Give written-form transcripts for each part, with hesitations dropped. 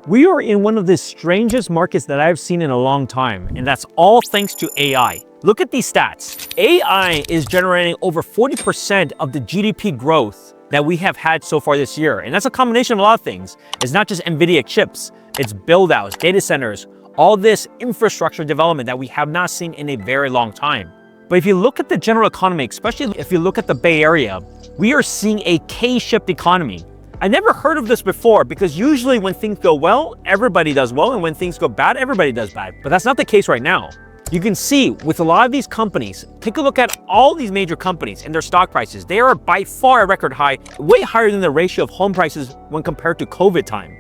We are in one of the strangest markets that I've seen in a long time, and that's all thanks to AI. Look at these stats. AI is generating over 40% of the GDP growth that we have had so far this year. And that's a combination of a lot of things. It's not just NVIDIA chips, it's build-outs, data centers, all this infrastructure development that we have not seen in a very long time. But if you look at the general economy, especially if you look at the Bay Area, we are seeing a K-shaped economy. I never heard of this before because usually when things go well, everybody does well, and when things go bad, everybody does bad. But that's not the case right now. You can see with a lot of these companies, take a look at all these major companies and their stock prices. They are by far a record high, way higher than the ratio of home prices when compared to COVID time.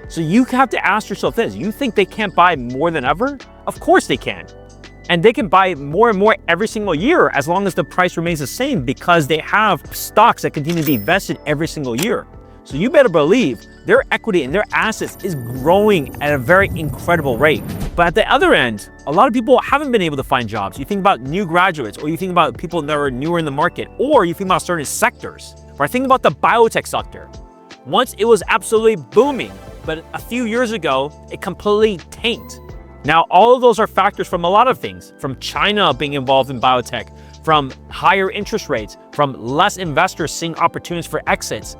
So you have to ask yourself this, you think they can't buy more than ever? Of course they can. And they can buy more and more every single year as long as the price remains the same because they have stocks that continue to be vested every single year. So you better believe their equity and their assets is growing at a very incredible rate. But at the other end, a lot of people haven't been able to find jobs. You think about new graduates, or you think about people that are newer in the market, or you think about certain sectors. Or think about the biotech sector. Once it was absolutely booming, but a few years ago, it completely tanked. Now, all of those are factors from a lot of things, from China being involved in biotech, from higher interest rates, from less investors seeing opportunities for exits.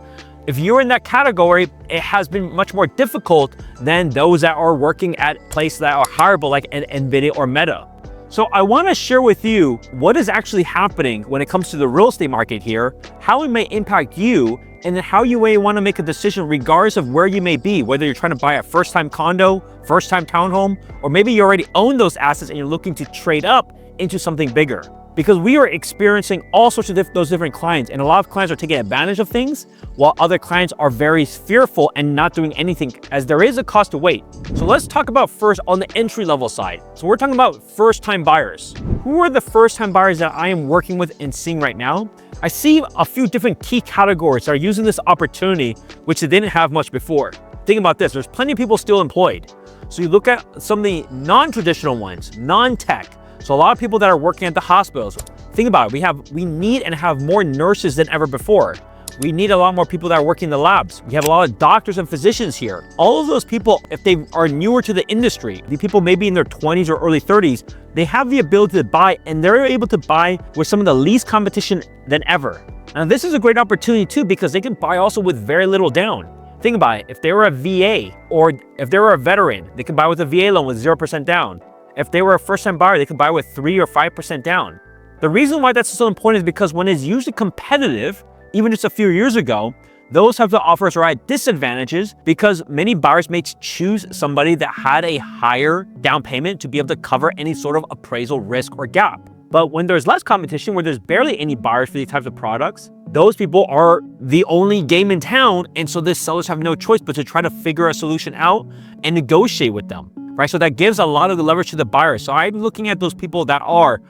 If you're in that category, it has been much more difficult than those that are working at places that are hireable like NVIDIA or Meta. So I want to share with you what is actually happening when it comes to the real estate market here, how it may impact you, and then how you may want to make a decision regardless of where you may be, whether you're trying to buy a first-time condo, first-time townhome, or maybe you already own those assets and you're looking to trade up into something bigger. Because we are experiencing all sorts of those different clients, and a lot of clients are taking advantage of things, while other clients are very fearful and not doing anything, as there is a cost to wait. So let's talk about first on the entry-level side. So we're talking about first-time buyers. Who are the first-time buyers that I am working with and seeing right now? I see a few different key categories that are using this opportunity, which they didn't have much before. Think about this, there's plenty of people still employed. So you look at some of the non-traditional ones, non-tech. So a lot of people that are working at the hospitals, think about it, we need and have more nurses than ever before. We need a lot more people that are working in the labs. We have a lot of doctors and physicians here. All of those people, if they are newer to the industry, the people maybe in their 20s or early 30s, they have the ability to buy, and they're able to buy with some of the least competition than ever. And this is a great opportunity too, because they can buy also with very little down. Think about it, if they were a VA or if they were a veteran, they can buy with a VA loan with 0% down. If they were a first-time buyer, they could buy with 3 or 5% down. The reason why that's so important is because when it's usually competitive, even just a few years ago, those types of offers are at disadvantages because many buyers may choose somebody that had a higher down payment to be able to cover any sort of appraisal risk or gap. But when there's less competition, where there's barely any buyers for these types of products, those people are the only game in town, and so the sellers have no choice but to try to figure a solution out and negotiate with them. Right, so that gives a lot of the leverage to the buyers. So I'm looking at those people that are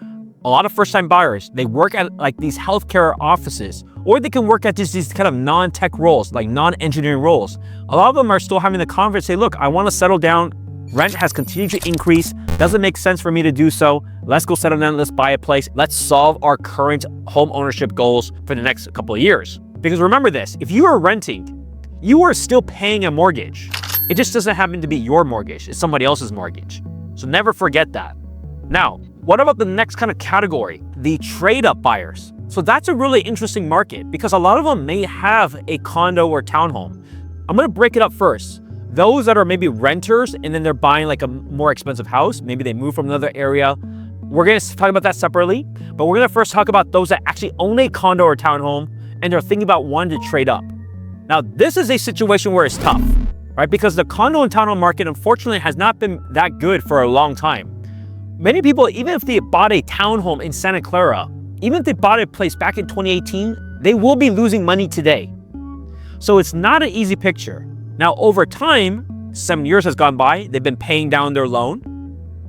a lot of first-time buyers. They work at like these healthcare offices, or they can work at these kind of non-tech roles, like non-engineering roles. A lot of them are still having the confidence, say, look, I want to settle down. Rent has continued to increase. Doesn't make sense for me to do so. Let's go settle down. Let's buy a place. Let's solve our current home ownership goals for the next couple of years. Because remember this, if you are renting, you are still paying a mortgage. It just doesn't happen to be your mortgage, it's somebody else's mortgage. So never forget that. Now, what about the next kind of category? The trade-up buyers. So that's a really interesting market because a lot of them may have a condo or townhome. I'm gonna break it up first. Those that are maybe renters and then they're buying like a more expensive house, maybe they move from another area. We're gonna talk about that separately, but we're gonna first talk about those that actually own a condo or townhome and they're thinking about wanting to trade up. Now, this is a situation where it's tough. Right? Because the condo and townhome market, unfortunately, has not been that good for a long time. Many people, even if they bought a townhome in Santa Clara, even if they bought a place back in 2018, they will be losing money today. So it's not an easy picture. Now, over time, 7 years has gone by, they've been paying down their loan.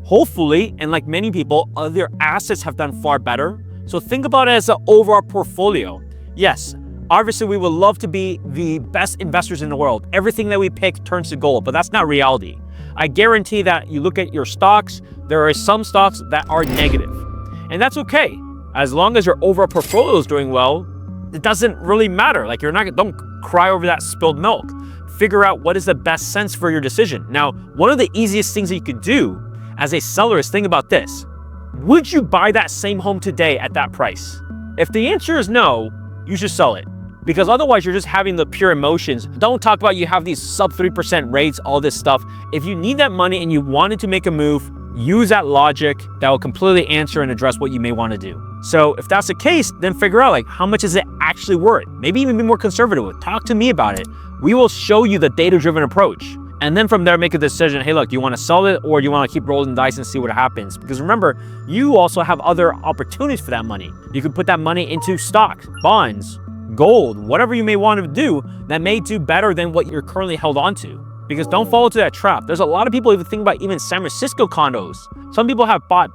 Hopefully, and like many people, other assets have done far better. So think about it as an overall portfolio. Yes, obviously, we would love to be the best investors in the world. Everything that we pick turns to gold, but that's not reality. I guarantee that you look at your stocks, there are some stocks that are negative. And that's okay. As long as your overall portfolio is doing well, it doesn't really matter. Like don't cry over that spilled milk. figure out what is the best sense for your decision. Now, one of the easiest things that you could do as a seller is think about this. Would you buy that same home today at that price? If the answer is no, you should sell it. Because otherwise you're just having the pure emotions. Don't talk about you have these sub 3% rates, all this stuff. If you need that money and you wanted to make a move, use that logic that will completely answer and address what you may want to do. So if that's the case, then figure out like how much is it actually worth? Maybe even be more conservative. Talk to me about it. We will show you the data-driven approach. And then from there, make a decision. Hey, look, do you want to sell it or do you want to keep rolling the dice and see what happens? Because remember, you also have other opportunities for that money. You can put that money into stocks, bonds, gold, whatever you may want to do that may do better than what you're currently held on to. Because don't fall into that trap. There's a lot of people even think about even San Francisco condos. Some people have bought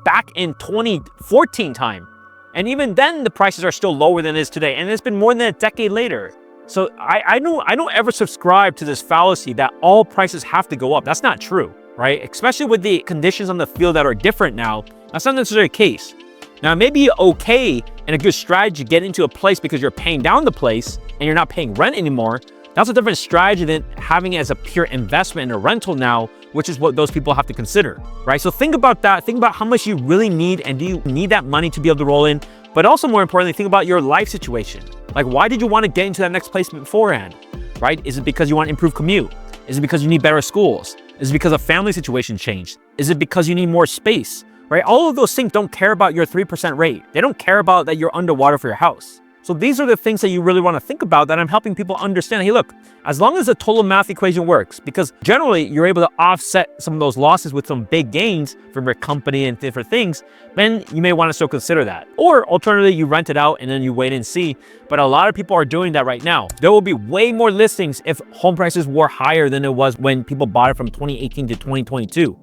back in 2014 time. And even then the prices are still lower than it is today. And it's been more than a decade later. So I don't ever subscribe to this fallacy that all prices have to go up. That's not true, right? Especially with the conditions on the field that are different now. That's not necessarily the case. Now, it may be okay and a good strategy to get into a place because you're paying down the place and you're not paying rent anymore. That's a different strategy than having it as a pure investment in a rental now, which is what those people have to consider, right? So think about that. Think about how much you really need and do you need that money to be able to roll in? But also more importantly, think about your life situation. Like, why did you want to get into that next place beforehand, right? Is it because you want to improve commute? Is it because you need better schools? Is it because a family situation changed? Is it because you need more space, right? All of those things don't care about your 3% rate. They don't care about that you're underwater for your house. So these are the things that you really want to think about that I'm helping people understand. Hey, look, as long as the total math equation works, because generally you're able to offset some of those losses with some big gains from your company and different things, then you may want to still consider that. Or alternatively, you rent it out and then you wait and see. But a lot of people are doing that right now. There will be way more listings if home prices were higher than it was when people bought it from 2018 to 2022.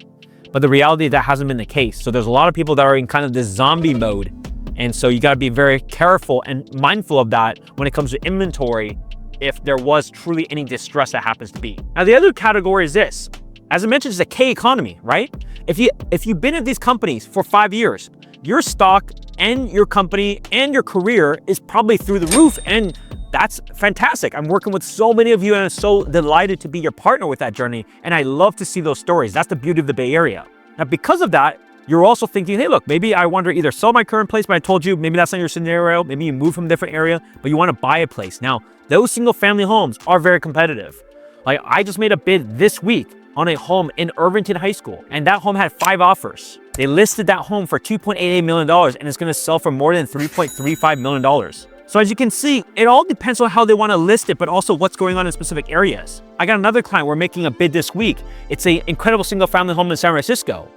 But the reality is that hasn't been the case. So there's a lot of people that are in kind of this zombie mode. And so you got to be very careful and mindful of that when it comes to inventory if there was truly any distress that happens to be. Now, the other category is this. As I mentioned, it's a K economy, right? If you've been at these companies for 5 years, your stock and your company and your career is probably through the roof, and that's fantastic. I'm working with so many of you and I'm so delighted to be your partner with that journey. And I love to see those stories. That's the beauty of the Bay Area. Now, because of that, you're also thinking, hey, look, maybe I want to either sell my current place, but I told you maybe that's not your scenario. Maybe you move from a different area, but you want to buy a place. Now, those single family homes are very competitive. Like, I just made a bid this week on a home in Irvington High School, and that home had 5 offers. They listed that home for $2.88 million, and it's going to sell for more than $3.35 million. So as you can see, it all depends on how they want to list it, but also what's going on in specific areas. I got another client, we're making a bid this week. It's an incredible single family home in San Francisco.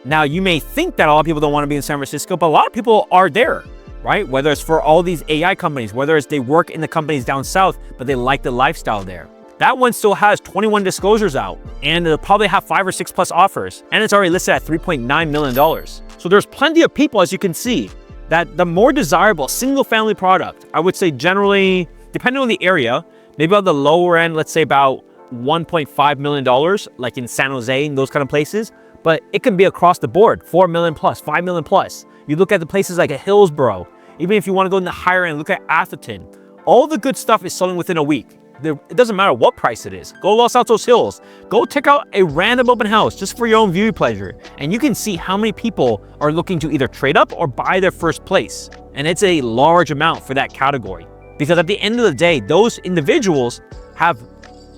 Now, you may think that a lot of people don't want to be in San Francisco, but a lot of people are there, right? Whether it's for all these AI companies, whether it's they work in the companies down south, but they like the lifestyle there. That one still has 21 disclosures out, and it'll probably have 5 or 6 plus offers, and it's already listed at $3.9 million. So there's plenty of people, as you can see, that the more desirable single family product, I would say generally, depending on the area, maybe on the lower end, let's say about $1.5 million, like in San Jose and those kind of places. But it can be across the board, 4 million plus, 5 million plus. You look at the places like a Hillsborough, even if you want to go in the higher end, look at Atherton. All the good stuff is selling within a week. It doesn't matter what price it is. Go Los Altos Hills. Go check out a random open house just for your own viewing pleasure. And you can see how many people are looking to either trade up or buy their first place. And it's a large amount for that category. Because at the end of the day, those individuals have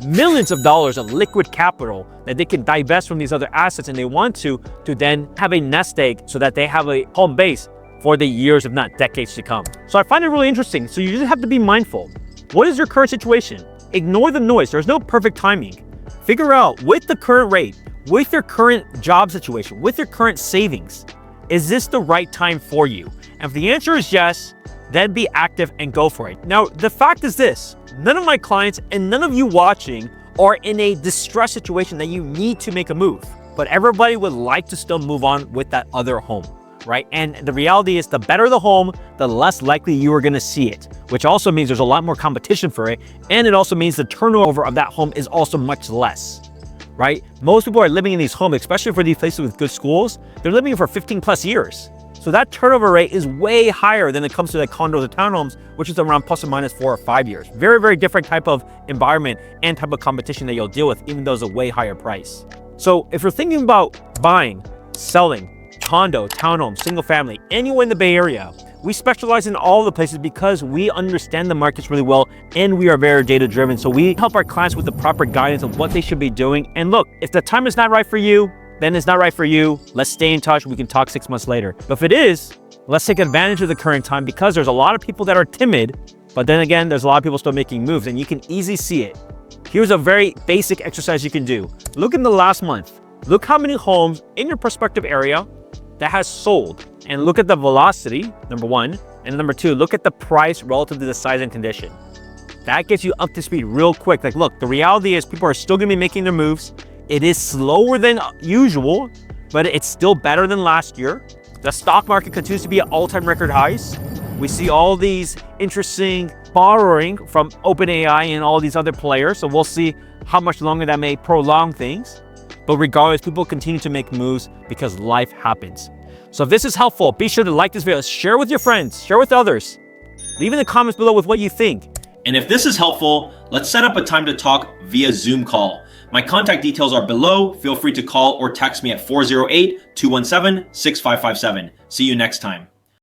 millions of dollars of liquid capital that they can divest from these other assets, and they want to then have a nest egg so that they have a home base for the years, if not decades to come. So I find it really interesting. So you just have to be mindful. What is your current situation? Ignore the noise. There's no perfect timing. Figure out with the current rate, with your current job situation, with your current savings, is this the right time for you? And if the answer is yes, then be active and go for it. Now, the fact is this, none of my clients and none of you watching are in a distressed situation that you need to make a move, but everybody would like to still move on with that other home, right? And the reality is the better the home, the less likely you are gonna see it, which also means there's a lot more competition for it. And it also means the turnover of that home is also much less, right? Most people are living in these homes, especially for these places with good schools, they're living for 15 plus years. So So that turnover rate is way higher than it comes to the condos and townhomes, which is around plus or minus 4 or 5 years. Very, very different type of environment and type of competition that you'll deal with, even though it's a way higher price. So if you're thinking about buying, selling, condo, townhome, single family, anywhere in the Bay Area, we specialize in all the places because we understand the markets really well and we are very data driven. So we help our clients with the proper guidance of what they should be doing. And look, if the time is not right for you, then it's not right for you. Let's stay in touch. We can talk 6 months later. But if it is, let's take advantage of the current time because there's a lot of people that are timid, but then again, there's a lot of people still making moves and you can easily see it. Here's a very basic exercise you can do. Look in the last month. Look how many homes in your prospective area that has sold, and look at the velocity, number one, and number two, look at the price relative to the size and condition. That gets you up to speed real quick. Like, look, the reality is people are still gonna be making their moves. It is slower than usual, but it's still better than last year. The stock market continues to be at all-time record highs. We see all these interesting borrowing from OpenAI and all these other players, so we'll see how much longer that may prolong things. But regardless, people continue to make moves because life happens. So if this is helpful, be sure to like this video, share with your friends, share with others. Leave in the comments below with what you think. And if this is helpful, let's set up a time to talk via Zoom call. My contact details are below. Feel free to call or text me at 408-217-6557. See you next time.